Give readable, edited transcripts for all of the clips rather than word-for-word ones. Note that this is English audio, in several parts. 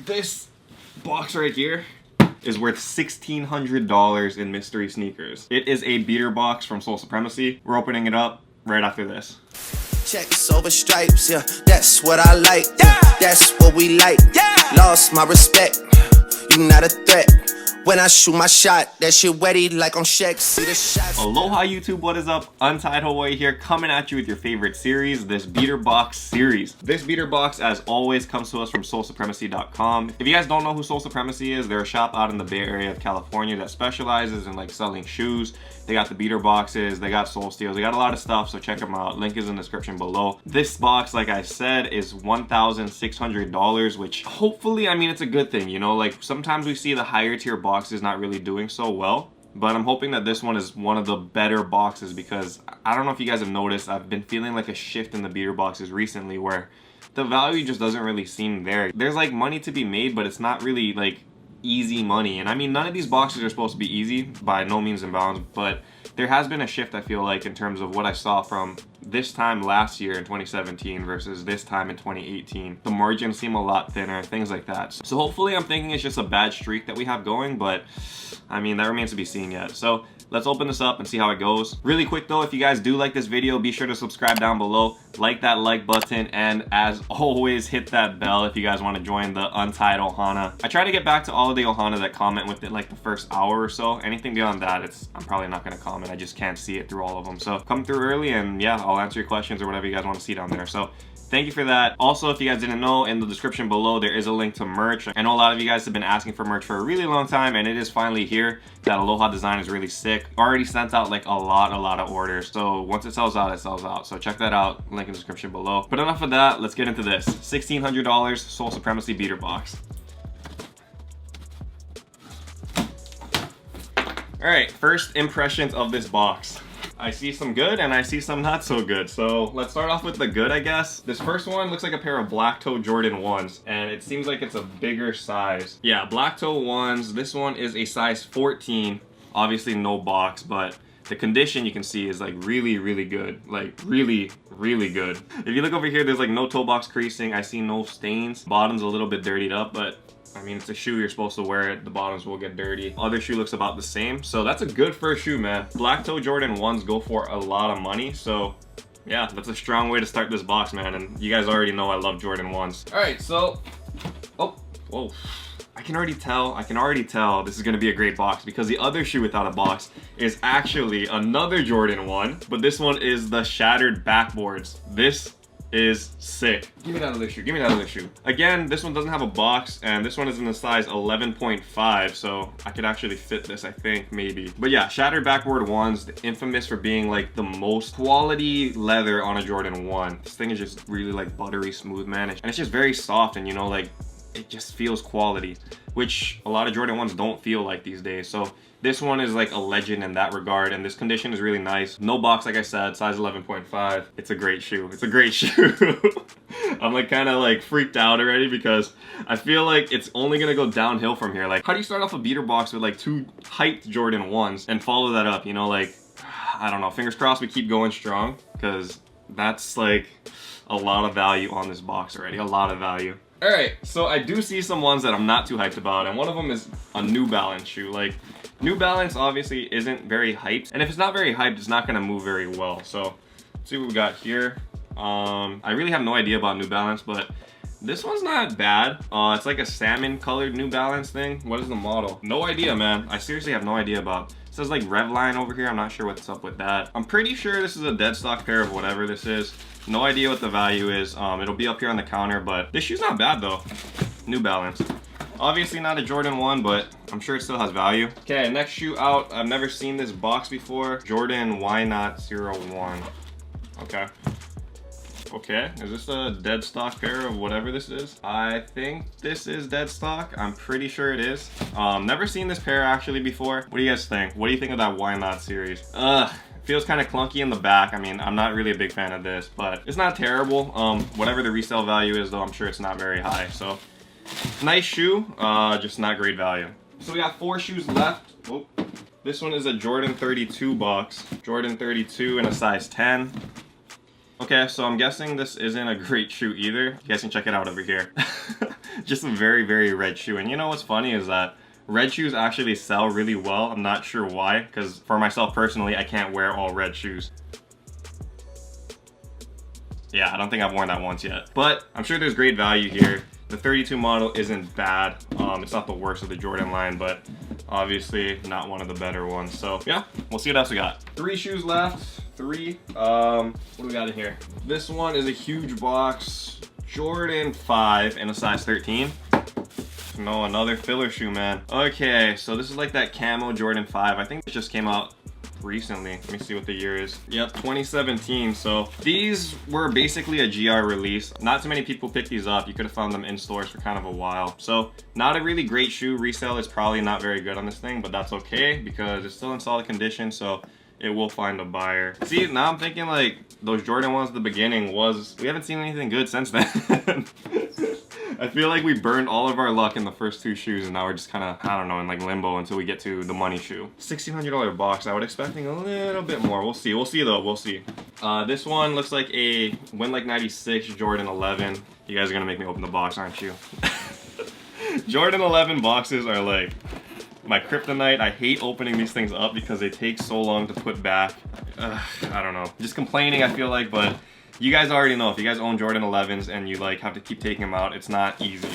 This box right here is worth $1,600 in mystery sneakers. It is a beater box from Soul Supremacy. We're opening it up right after this. Checks over stripes, yeah, that's what I like, yeah, that's what we like, yeah. Lost my respect, you not a threat. When I shoot my shot, that shit wetty like on Shaq. See the shots. Aloha YouTube, what is up? Untied Hawaii here, coming at you with your favorite series, this beater box series. This beater box, as always, comes to us from soulsupremacy.com. If you guys don't know who Soul Supremacy is, they're a shop out in the Bay Area of California that specializes in like selling shoes. They got the beater boxes, they got Soul Steels, they got a lot of stuff, so check them out. Link is in the description below. This box, like I said, is $1,600, which hopefully, I mean, it's a good thing, you know? Like, sometimes we see the higher tier boxes not really doing so well, but I'm hoping that this one is one of the better boxes because I don't know if you guys have noticed, I've been feeling like a shift in the beater boxes recently where the value just doesn't really seem there. There's like money to be made, but it's not really like easy money. And I mean, none of these boxes are supposed to be easy, by no means and bounds, but there has been a shift, I feel like, in terms of what I saw from this time last year in 2017 versus this time in 2018. The margins seem a lot thinner, things like that. So hopefully I'm thinking it's just a bad streak that we have going, but I mean, that remains to be seen yet. So let's open this up and see how it goes. Really quick though, if you guys do like this video, be sure to subscribe down below, like that like button, and as always, hit that bell if you guys want to join the Untied Ohana. I try to get back to all of the Ohana that comment within like the first hour or so. Anything beyond that, I'm probably not going to comment. I just can't see it through all of them. So come through early and yeah, I'll answer your questions or whatever you guys want to see down there. So thank you for that. Also, if you guys didn't know, in the description below, there is a link to merch. I know a lot of you guys have been asking for merch for a really long time, and it is finally here. That Aloha design is really sick. Already sent out like a lot of orders. So once it sells out, it sells out. So check that out, link in the description below. But enough of that, let's get into this. $1,600 Soul Supremacy beater box. All right, first impressions of this box. I see some good and I see some not so good. So let's start off with the good, I guess. This first one looks like a pair of black toe Jordan 1s and it seems like it's a bigger size. Yeah, black toe 1s. This one is a size 14. Obviously no box, but the condition you can see is like really good. Like really good. If you look over here, there's like no toe box creasing. I see no stains. Bottom's a little bit dirtied up, but I mean, it's a shoe, you're supposed to wear it, the bottoms will get dirty. Other shoe looks about the same, so that's a good first shoe, man. Black toe Jordan 1s go for a lot of money, so yeah, that's a strong way to start this box, man, and you guys already know I love Jordan 1s. All right, so, oh, whoa. I can already tell this is gonna be a great box because the other shoe without a box is actually another Jordan 1, but this one is the shattered backboards. This is sick. Give me that other shoe, give me that other shoe. Again, this one doesn't have a box and this one is in the size 11.5, so I could actually fit this, I think, maybe. But yeah, shattered backboard 1s, infamous for being like the most quality leather on a Jordan 1. This thing is just really like buttery smooth, man. And it's just very soft and you know, like it just feels quality, which a lot of Jordan 1s don't feel like these days. So this one is like a legend in that regard, and this condition is really nice. No box, like I said, size 11.5. It's a great shoe. It's a great shoe. I'm like kind of like freaked out already because I feel like it's only gonna go downhill from here. Like, how do you start off a beater box with like 2 hyped Jordan 1s and follow that up? You know, like, I don't know. Fingers crossed we keep going strong because that's like a lot of value on this box already. A lot of value. All right, so I do see some ones that I'm not too hyped about, and one of them is a New Balance shoe. Like, New Balance obviously isn't very hyped, and if it's not very hyped, it's not gonna move very well. So, let's see what we got here. I really have no idea about New Balance, but this one's not bad. It's like a salmon colored New Balance thing. What is the model? No idea, man. I seriously have no idea about. It says like Revline over here. I'm not sure what's up with that. I'm pretty sure this is a dead stock pair of whatever this is. No idea what the value is. It'll be up here on the counter, but this shoe's not bad though. New Balance. Obviously not a Jordan 1, but I'm sure it still has value. Okay, next shoe out. I've never seen this box before. Jordan Why Not 01. Okay. Okay, is this a dead stock pair of whatever this is? I think this is dead stock. I'm pretty sure it is. Never seen this pair actually before. What do you guys think? What do you think of that Why Not series? Feels kind of clunky in the back. I mean, I'm not really a big fan of this, but it's not terrible. Whatever the resale value is though, I'm sure it's not very high. So, nice shoe, just not great value. So we got 4 shoes left. Oh, this one is a Jordan 32 box. Jordan 32 in a size 10. Okay, so I'm guessing this isn't a great shoe either. You guys can check it out over here. Just a very, very red shoe. And you know what's funny is that red shoes actually sell really well. I'm not sure why, because for myself personally, I can't wear all red shoes. Yeah, I don't think I've worn that once yet. But I'm sure there's great value here. The 32 model isn't bad. It's not the worst of the Jordan line, but obviously not one of the better ones. So yeah, we'll see what else we got. 3 shoes left. 3. What do we got in here? This one is a huge box. Jordan 5 in a size 13. No, another filler shoe, man. Okay, so this is like that camo Jordan 5. I think it just came out recently. Let me see what the year is. Yep, 2017. So these were basically a GR release. Not too many people picked these up. You could have found them in stores for kind of a while. So not a really great shoe. Resale is probably not very good on this thing, but that's okay because it's still in solid condition, so it will find a buyer. See, now I'm thinking like those Jordan ones at the beginning we haven't seen anything good since then. I feel like we burned all of our luck in the first 2 shoes, and now we're just kind of, I don't know, in like limbo until we get to the money shoe. $1,600 box. I was expecting a little bit more. We'll see. We'll see though. We'll see. This one looks like a Win Like 96 Jordan 11. You guys are gonna make me open the box, aren't you? Jordan 11 boxes are like my kryptonite. I hate opening these things up because they take so long to put back. I don't know. Just complaining, I feel like, but you guys already know if you guys own Jordan 11s and you like have to keep taking them out, it's not easy.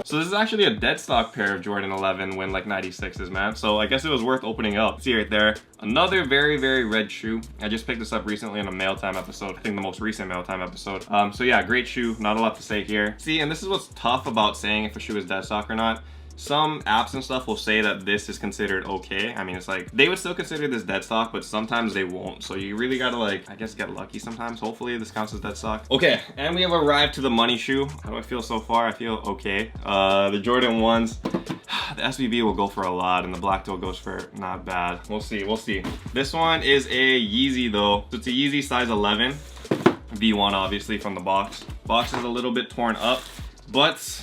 So this is actually a dead stock pair of Jordan 11 Win Like 96s, man. So I guess it was worth opening up. See right there, another very, very red shoe. I just picked this up recently in a Mail Time episode. I think the most recent Mail Time episode. So yeah, great shoe. Not a lot to say here. See, and this is what's tough about saying if a shoe is dead stock or not. Some apps and stuff will say that this is considered okay. I mean, it's like, they would still consider this dead stock, but sometimes they won't. So you really gotta like, I guess, get lucky sometimes. Hopefully this counts as dead stock. Okay, and we have arrived to the money shoe. How do I feel so far? I feel okay. The Jordan 1s, the SBB will go for a lot, and the black toe goes for not bad. We'll see, we'll see. This one is a Yeezy though. So it's a Yeezy size 11. V1 obviously from the box. Box is a little bit torn up, but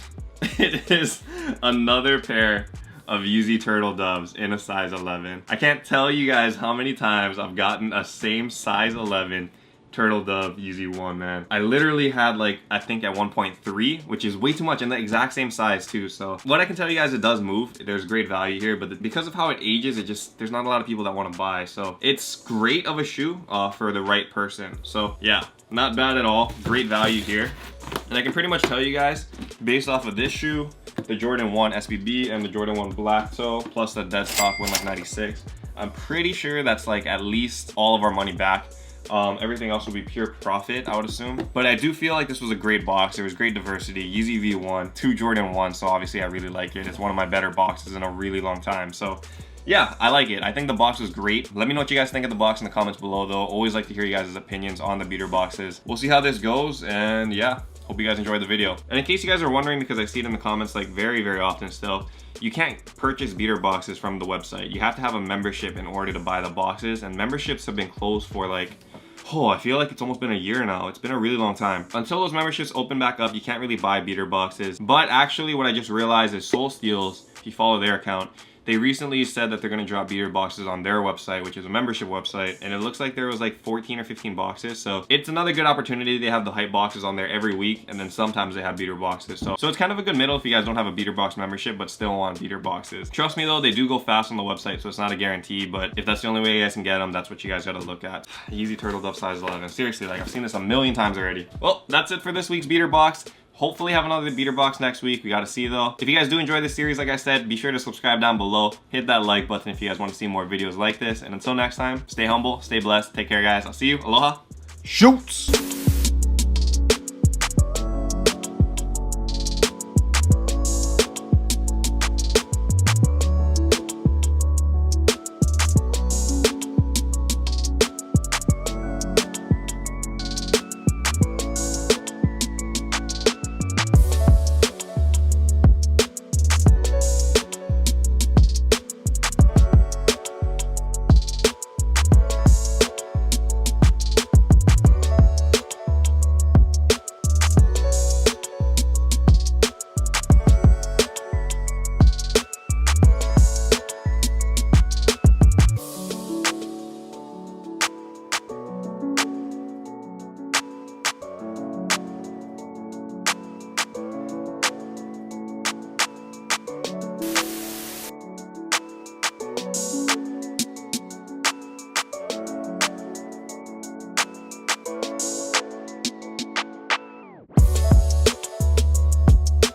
it is another pair of Yeezy Turtle Doves in a size 11. I can't tell you guys how many times I've gotten a same size 11 Turtle Dove Yeezy 1, man. I literally had like, I think at 1.3, which is way too much, and the exact same size too. So what I can tell you guys, it does move. There's great value here, but because of how it ages, there's not a lot of people that want to buy. So it's great of a shoe for the right person. So yeah, not bad at all. Great value here. And I can pretty much tell you guys, based off of this shoe, the Jordan 1 SBB and the Jordan 1 black toe, plus the dead stock Win Like 96, I'm pretty sure that's like at least all of our money back. Everything else will be pure profit, I would assume. But I do feel like this was a great box. There was great diversity. Yeezy V1, 2 Jordan 1, so obviously I really like it. It's one of my better boxes in a really long time. So yeah, I like it. I think the box was great. Let me know what you guys think of the box in the comments below though. Always like to hear you guys' opinions on the beater boxes. We'll see how this goes, and yeah, hope you guys enjoyed the video. And in case you guys are wondering, because I see it in the comments like very, very often still, you can't purchase beater boxes from the website. You have to have a membership in order to buy the boxes, and memberships have been closed for like, oh, I feel like it's almost been a year now. It's been a really long time. Until those memberships open back up, you can't really buy beater boxes. But actually what I just realized is Soul Steals, if you follow their account, they recently said that they're gonna drop beater boxes on their website, which is a membership website, and it looks like there was like 14 or 15 boxes. So it's another good opportunity. They have the hype boxes on there every week, and then sometimes they have beater boxes. So it's kind of a good middle if you guys don't have a beater box membership but still want beater boxes. Trust me though, they do go fast on the website, so it's not a guarantee, but if that's the only way you guys can get them, that's what you guys gotta look at. Yeezy Turtle Dove size 11. Seriously, like I've seen this a million times already. Well, that's it for this week's beater box. Hopefully have another beater box next week. We gotta see though. If you guys do enjoy this series, like I said, be sure to subscribe down below. Hit that like button if you guys want to see more videos like this. And until next time, stay humble, stay blessed. Take care, guys. I'll see you. Aloha. Shoots.